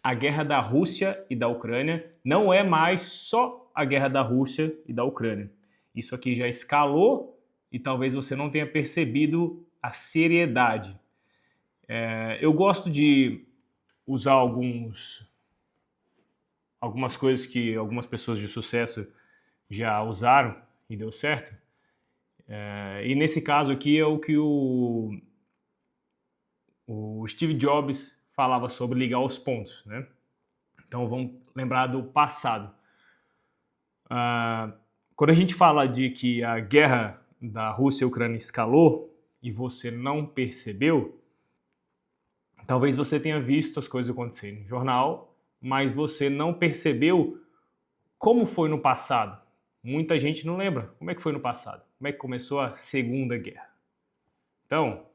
a guerra da Rússia e da Ucrânia não é mais só a guerra da Rússia e da Ucrânia. Isso aqui já escalou e talvez você não tenha percebido a seriedade. Eu gosto de usar algumas coisas que algumas pessoas de sucesso já usaram e deu certo. E nesse caso aqui é o que o Steve Jobs falava sobre ligar os pontos, né? Então vamos lembrar do passado. Quando a gente fala de que a guerra da Rússia e Ucrânia escalou e você não percebeu, talvez você tenha visto as coisas acontecerem no jornal, mas você não percebeu como foi no passado. Muita gente não lembra como é que foi no passado, como é que começou a Segunda Guerra. Então,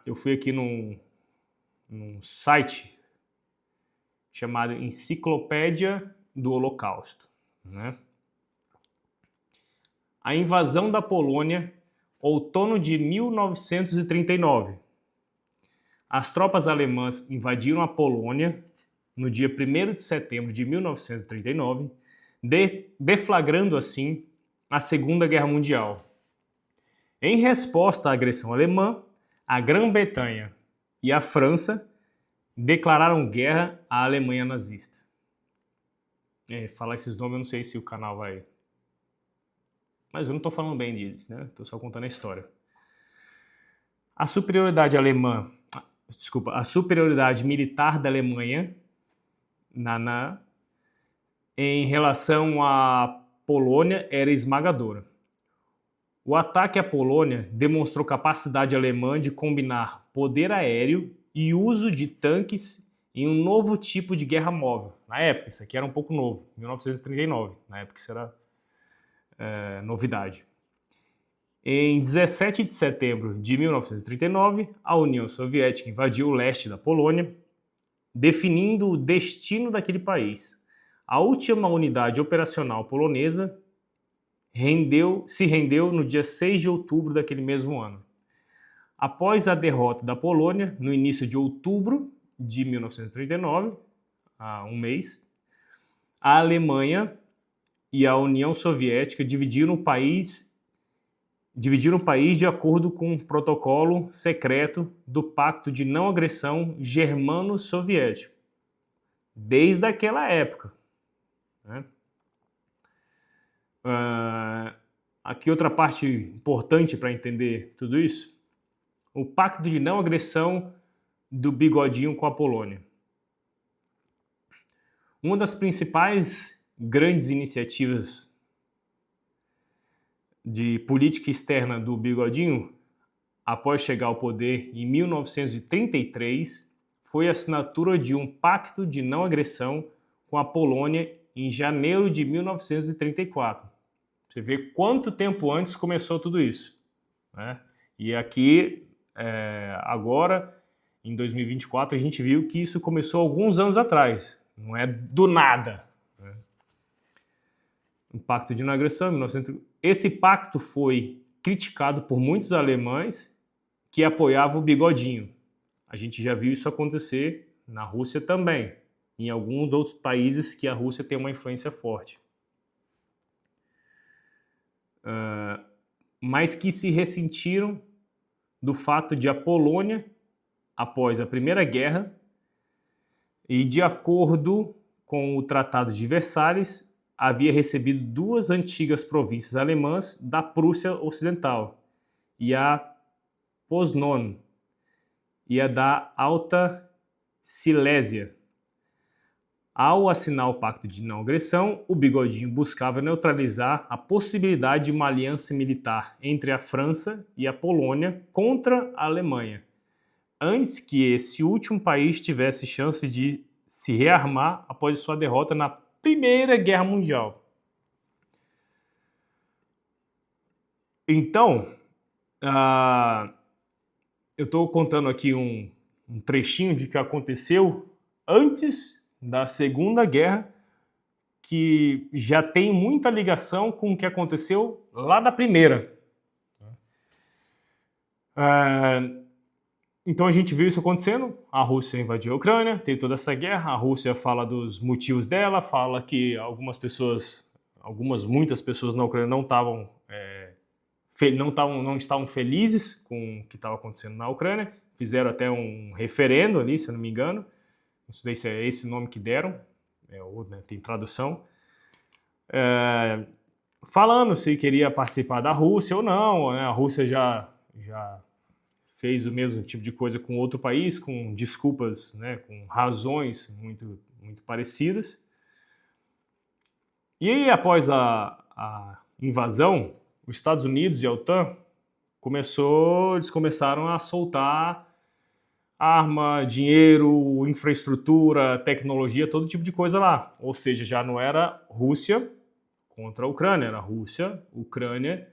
eu fui aqui num site chamado Enciclopédia do Holocausto, né? A invasão da Polônia, outono de 1939. As tropas alemãs invadiram a Polônia no dia 1º de setembro de 1939, deflagrando assim a Segunda Guerra Mundial. Em resposta à agressão alemã, a Grã-Bretanha e a França declararam guerra à Alemanha nazista. Falar esses nomes eu não sei se o canal vai... Mas eu não estou falando bem deles, né? Estou só contando a história. A superioridade militar da Alemanha em relação à Polônia era esmagadora. O ataque à Polônia demonstrou capacidade alemã de combinar poder aéreo e uso de tanques em um novo tipo de guerra móvel. Na época, isso aqui era um pouco novo, 1939. Na época isso era novidade. Em 17 de setembro de 1939, a União Soviética invadiu o leste da Polônia, definindo o destino daquele país. A última unidade operacional polonesa se rendeu no dia 6 de outubro daquele mesmo ano. Após a derrota da Polônia, no início de outubro de 1939, há um mês, a Alemanha e a União Soviética dividiram o país de acordo com um protocolo secreto do Pacto de Não Agressão Germano-Soviético, desde aquela época, né? Aqui outra parte importante para entender tudo isso: o Pacto de Não Agressão do Bigodinho com a Polônia. Uma das principais grandes iniciativas de política externa do Bigodinho, após chegar ao poder em 1933, foi a assinatura de um pacto de não agressão com a Polônia em janeiro de 1934. Você vê quanto tempo antes começou tudo isso, né? E aqui, agora, em 2024, a gente viu que isso começou alguns anos atrás, não é do nada. Um pacto de não agressão, 1930. Esse pacto foi criticado por muitos alemães que apoiavam o Bigodinho. A gente já viu isso acontecer na Rússia também, em alguns outros países que a Rússia tem uma influência forte. Mas que se ressentiram do fato de a Polônia, após a Primeira Guerra, e de acordo com o Tratado de Versalhes, havia recebido duas antigas províncias alemãs da Prússia Ocidental, e a Poznan e a da Alta Silésia. Ao assinar o Pacto de Não Agressão, o Bigodinho buscava neutralizar a possibilidade de uma aliança militar entre a França e a Polônia contra a Alemanha, antes que esse último país tivesse chance de se rearmar após sua derrota na Primeira Guerra Mundial. Então, eu estou contando aqui um trechinho de que aconteceu antes da Segunda Guerra, que já tem muita ligação com o que aconteceu lá da Primeira. Então a gente viu isso acontecendo, a Rússia invadiu a Ucrânia, teve toda essa guerra, a Rússia fala dos motivos dela, fala que muitas pessoas na Ucrânia não estavam felizes com o que estava acontecendo na Ucrânia, fizeram até um referendo ali, se eu não me engano, não sei se é esse nome que deram, tem tradução, falando se queria participar da Rússia ou não, né? A Rússia já fez o mesmo tipo de coisa com outro país, com desculpas, né, com razões muito, muito parecidas. E aí, após a invasão, os Estados Unidos e a OTAN eles começaram a soltar arma, dinheiro, infraestrutura, tecnologia, todo tipo de coisa lá. Ou seja, já não era Rússia contra a Ucrânia, era Rússia, Ucrânia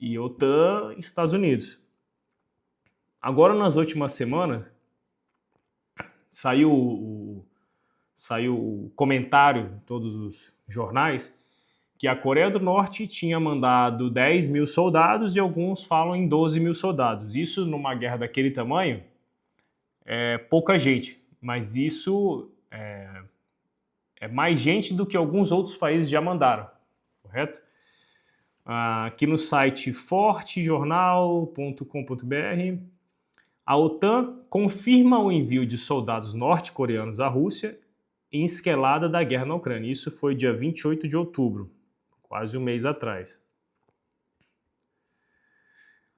e OTAN e Estados Unidos. Agora, nas últimas semanas, saiu o comentário em todos os jornais que a Coreia do Norte tinha mandado 10 mil soldados e alguns falam em 12 mil soldados. Isso numa guerra daquele tamanho é pouca gente, mas isso é mais gente do que alguns outros países já mandaram, correto? Aqui no site fortejornal.com.br, a OTAN confirma o envio de soldados norte-coreanos à Rússia em escalada da guerra na Ucrânia. Isso foi dia 28 de outubro, quase um mês atrás.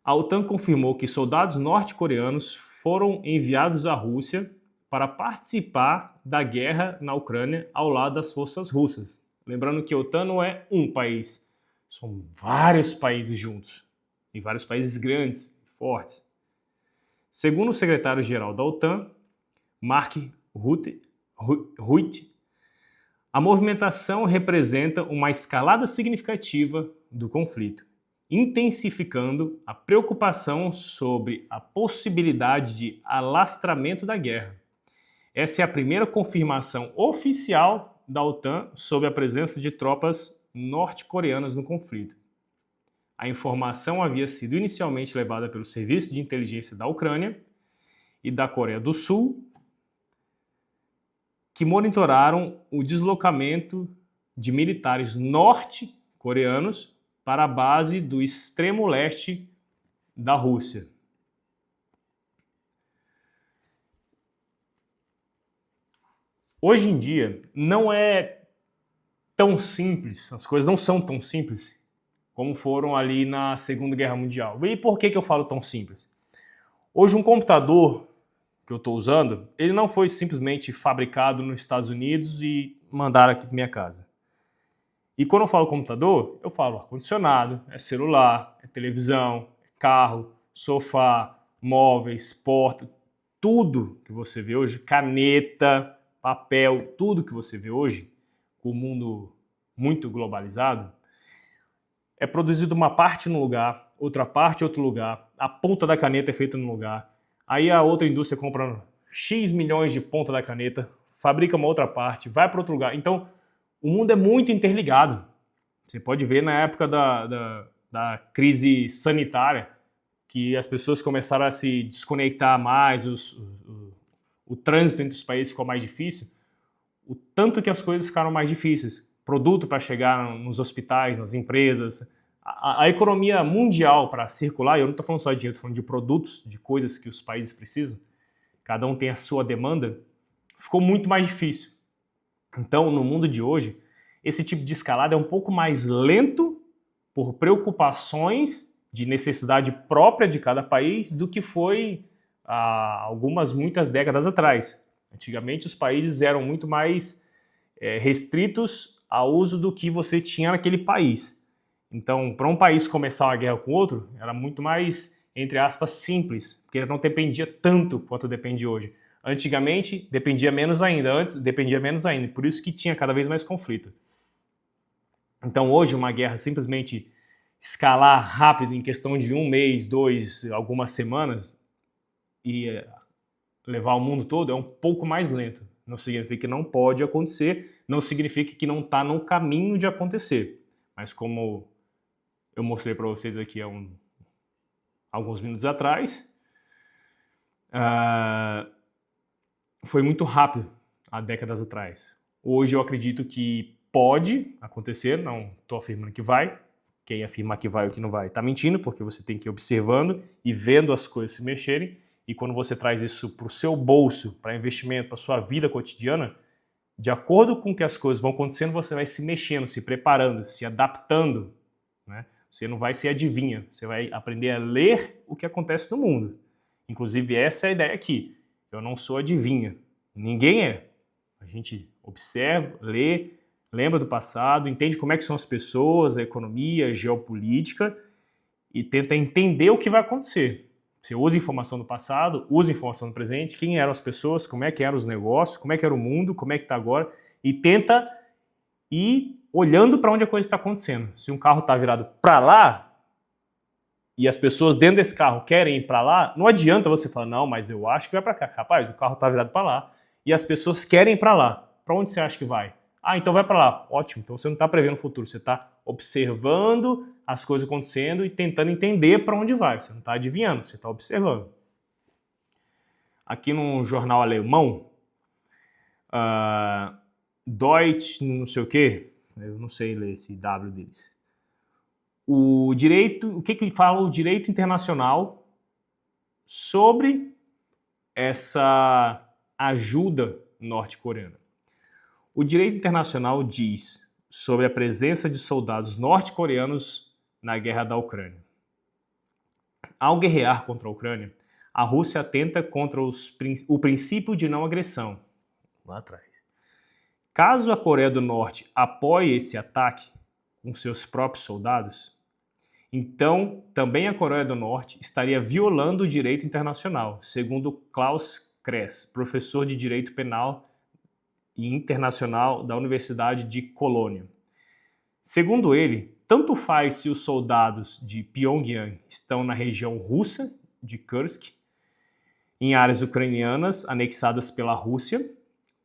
A OTAN confirmou que soldados norte-coreanos foram enviados à Rússia para participar da guerra na Ucrânia ao lado das forças russas. Lembrando que a OTAN não é um país, são vários países juntos, e vários países grandes, fortes. Segundo o secretário-geral da OTAN, Mark Rutte, a movimentação representa uma escalada significativa do conflito, intensificando a preocupação sobre a possibilidade de alastramento da guerra. Essa é a primeira confirmação oficial da OTAN sobre a presença de tropas norte-coreanas no conflito. A informação havia sido inicialmente levada pelo Serviço de Inteligência da Ucrânia e da Coreia do Sul, que monitoraram o deslocamento de militares norte-coreanos para a base do extremo leste da Rússia. Hoje em dia, não é tão simples, as coisas não são tão simples como foram ali na Segunda Guerra Mundial. E por que eu falo tão simples? Hoje um computador que eu estou usando, ele não foi simplesmente fabricado nos Estados Unidos e mandaram aqui para minha casa. E quando eu falo computador, eu falo ar-condicionado, é celular, é televisão, é carro, sofá, móveis, porta, tudo que você vê hoje, caneta, papel, tudo que você vê hoje, com o mundo muito globalizado, é produzido uma parte num lugar, outra parte em outro lugar, a ponta da caneta é feita num lugar, aí a outra indústria compra X milhões de ponta da caneta, fabrica uma outra parte, vai para outro lugar. Então, o mundo é muito interligado. Você pode ver na época da crise sanitária, que as pessoas começaram a se desconectar mais, o trânsito entre os países ficou mais difícil, o tanto que as coisas ficaram mais difíceis. Produto para chegar nos hospitais, nas empresas, a economia mundial para circular, e eu não estou falando só de dinheiro, estou falando de produtos, de coisas que os países precisam, cada um tem a sua demanda, ficou muito mais difícil. Então, no mundo de hoje, esse tipo de escalada é um pouco mais lento por preocupações de necessidade própria de cada país do que foi há muitas décadas atrás. Antigamente, os países eram muito mais restritos ao uso do que você tinha naquele país. Então, para um país começar uma guerra com outro, era muito mais, entre aspas, simples, porque não dependia tanto quanto depende hoje. Antigamente, dependia menos ainda. Antes, dependia menos ainda. Por isso que tinha cada vez mais conflito. Então, hoje, uma guerra simplesmente escalar rápido em questão de um mês, dois, algumas semanas e levar o mundo todo é um pouco mais lento. Não significa que não pode acontecer, não significa que não está no caminho de acontecer. Mas como eu mostrei para vocês aqui há alguns minutos atrás, foi muito rápido há décadas atrás. Hoje eu acredito que pode acontecer, não estou afirmando que vai. Quem afirmar que vai ou que não vai está mentindo, porque você tem que ir observando e vendo as coisas se mexerem. E quando você traz isso para o seu bolso, para investimento, para a sua vida cotidiana, de acordo com que as coisas vão acontecendo, você vai se mexendo, se preparando, se adaptando, né? Você não vai ser adivinha, você vai aprender a ler o que acontece no mundo. Inclusive, essa é a ideia aqui. Eu não sou adivinha. Ninguém é. A gente observa, lê, lembra do passado, entende como é que são as pessoas, a economia, a geopolítica e tenta entender o que vai acontecer. Você usa informação do passado, usa informação do presente, quem eram as pessoas, como é que eram os negócios, como é que era o mundo, como é que está agora, e tenta ir olhando para onde a coisa está acontecendo. Se um carro está virado para lá e as pessoas dentro desse carro querem ir para lá, não adianta você falar, não, mas eu acho que vai para cá. Rapaz, o carro está virado para lá e as pessoas querem ir para lá. Para onde você acha que vai? Ah, então vai para lá. Ótimo, então você não está prevendo o futuro, você está observando as coisas acontecendo e tentando entender para onde vai. Você não está adivinhando, você está observando. Aqui num jornal alemão, Deutsch, não sei o quê, eu não sei ler esse W deles. O que fala o direito internacional sobre essa ajuda norte-coreana? O direito internacional diz sobre a presença de soldados norte-coreanos na guerra da Ucrânia. Ao guerrear contra a Ucrânia, a Rússia atenta contra o princípio de não agressão, lá atrás. Caso a Coreia do Norte apoie esse ataque com seus próprios soldados, então também a Coreia do Norte estaria violando o direito internacional, segundo Klaus Kress, professor de Direito Penal e Internacional da Universidade de Colônia. Segundo ele, tanto faz se os soldados de Pyongyang estão na região russa de Kursk, em áreas ucranianas anexadas pela Rússia,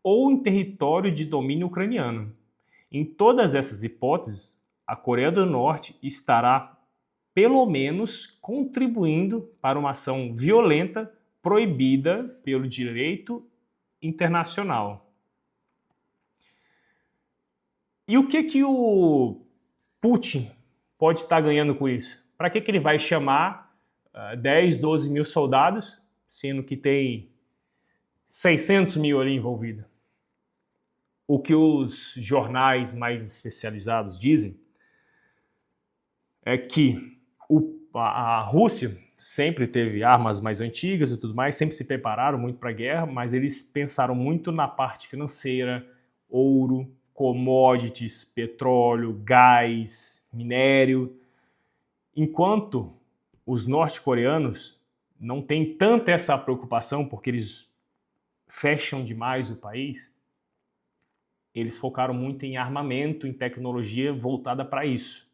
ou em território de domínio ucraniano. Em todas essas hipóteses, a Coreia do Norte estará, pelo menos, contribuindo para uma ação violenta proibida pelo direito internacional. E o que o Putin pode estar ganhando com isso? Para que ele vai chamar 10, 12 mil soldados, sendo que tem 600 mil ali envolvidos? O que os jornais mais especializados dizem é que a Rússia sempre teve armas mais antigas e tudo mais, sempre se prepararam muito para a guerra, mas eles pensaram muito na parte financeira, ouro, commodities, petróleo, gás, minério, enquanto os norte-coreanos não têm tanta essa preocupação porque eles fecham demais o país, eles focaram muito em armamento, em tecnologia voltada para isso.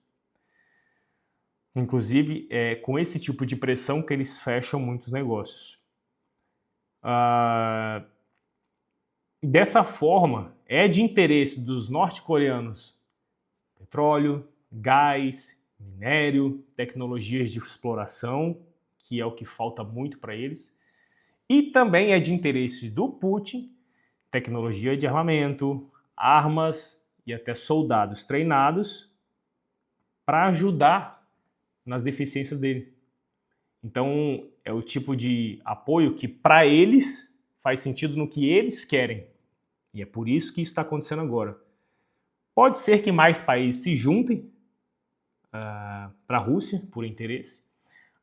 Inclusive, é com esse tipo de pressão que eles fecham muitos negócios. Dessa forma, é de interesse dos norte-coreanos petróleo, gás, minério, tecnologias de exploração, que é o que falta muito para eles, e também é de interesse do Putin tecnologia de armamento, armas e até soldados treinados para ajudar nas deficiências dele. Então, é o tipo de apoio que, para eles, faz sentido no que eles querem. E é por isso que isso está acontecendo agora. Pode ser que mais países se juntem para a Rússia, por interesse.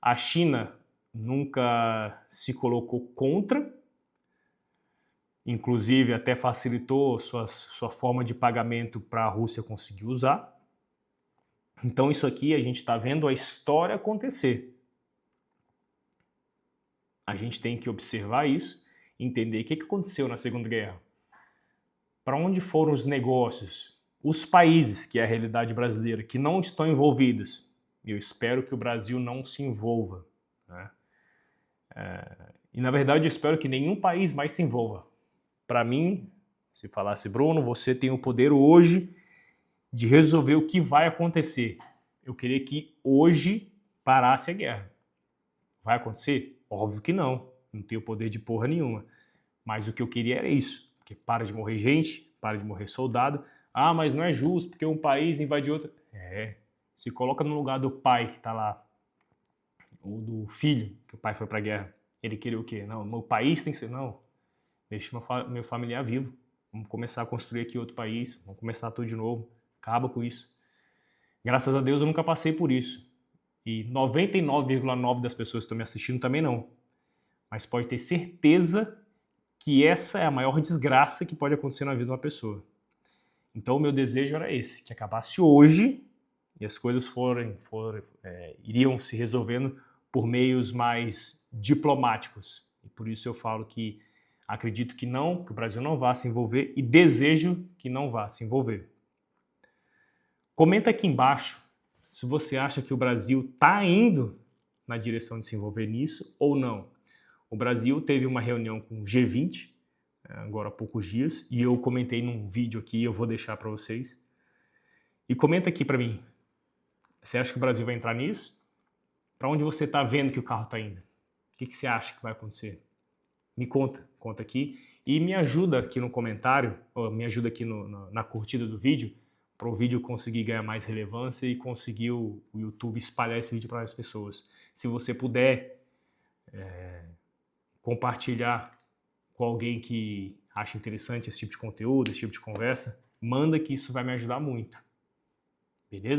A China nunca se colocou contra, inclusive até facilitou sua forma de pagamento para a Rússia conseguir usar. Então isso aqui a gente está vendo a história acontecer. A gente tem que observar isso, entender o que aconteceu na Segunda Guerra. Para onde foram os negócios? Os países, que é a realidade brasileira, que não estão envolvidos. Eu espero que o Brasil não se envolva, né? E na verdade eu espero que nenhum país mais se envolva. Para mim, se falasse, Bruno, você tem o poder hoje de resolver o que vai acontecer. Eu queria que hoje parasse a guerra. Vai acontecer? Óbvio que não. não tenho poder de porra nenhuma. Mas o que eu queria era isso, porque para de morrer gente, para de morrer soldado. Ah, mas não é justo, porque um país invade outro. Se coloca no lugar do pai que tá lá, ou do filho, que o pai foi pra guerra. Ele queria o quê? Não, meu país tem que ser... Não, deixa meu familiar vivo. Vamos começar a construir aqui outro país, vamos começar tudo de novo. Acaba com isso. Graças a Deus eu nunca passei por isso. E 99,9% das pessoas que estão me assistindo também não. Mas pode ter certeza que essa é a maior desgraça que pode acontecer na vida de uma pessoa. Então o meu desejo era esse, que acabasse hoje e as coisas iriam se resolvendo por meios mais diplomáticos. E por isso eu falo que acredito que não, que o Brasil não vá se envolver e desejo que não vá se envolver. Comenta aqui embaixo se você acha que o Brasil está indo na direção de se envolver nisso ou não. O Brasil teve uma reunião com o G20, agora há poucos dias, e eu comentei num vídeo aqui, eu vou deixar para vocês. E comenta aqui para mim, você acha que o Brasil vai entrar nisso? Para onde você está vendo que o carro está indo? O que você acha que vai acontecer? Me conta aqui e me ajuda aqui no comentário, ou me ajuda aqui na curtida do vídeo, para o vídeo conseguir ganhar mais relevância e conseguir o YouTube espalhar esse vídeo para as pessoas. Se você puder compartilhar com alguém que acha interessante esse tipo de conteúdo, esse tipo de conversa, manda que isso vai me ajudar muito. Beleza?